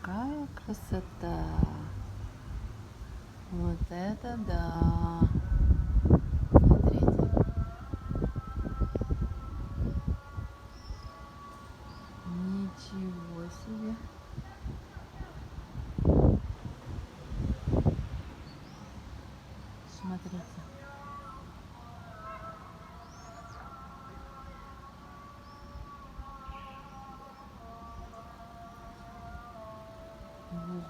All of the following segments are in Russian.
Какая красота! Вот это да! Смотрите. Ничего себе! Смотрите.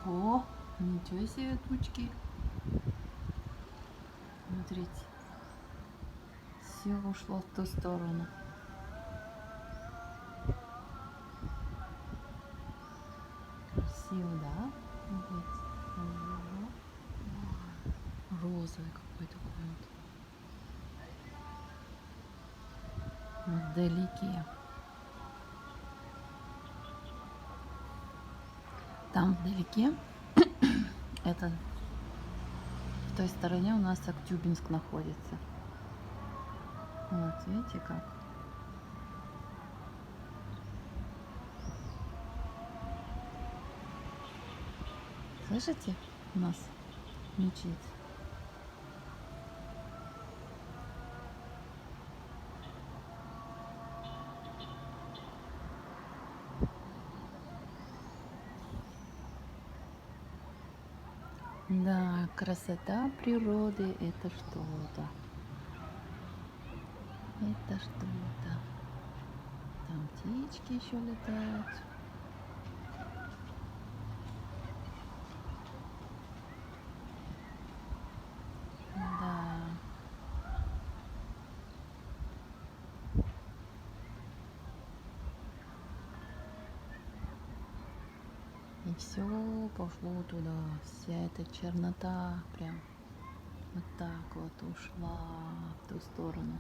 Ого! Ничего себе тучки! Смотрите. Все ушло в ту сторону. Красиво, да? Смотрите. Ого. Розовый какой такой вот. Вдалеке. Там вдалеке, это в той стороне у нас Актюбинск находится. Вот, видите как? Слышите? У нас мечеть. Да, красота природы — это что-то. Это что-то. Там птички еще летают. Да. И все пошло туда. Вся эта чернота прям вот так вот ушла в ту сторону.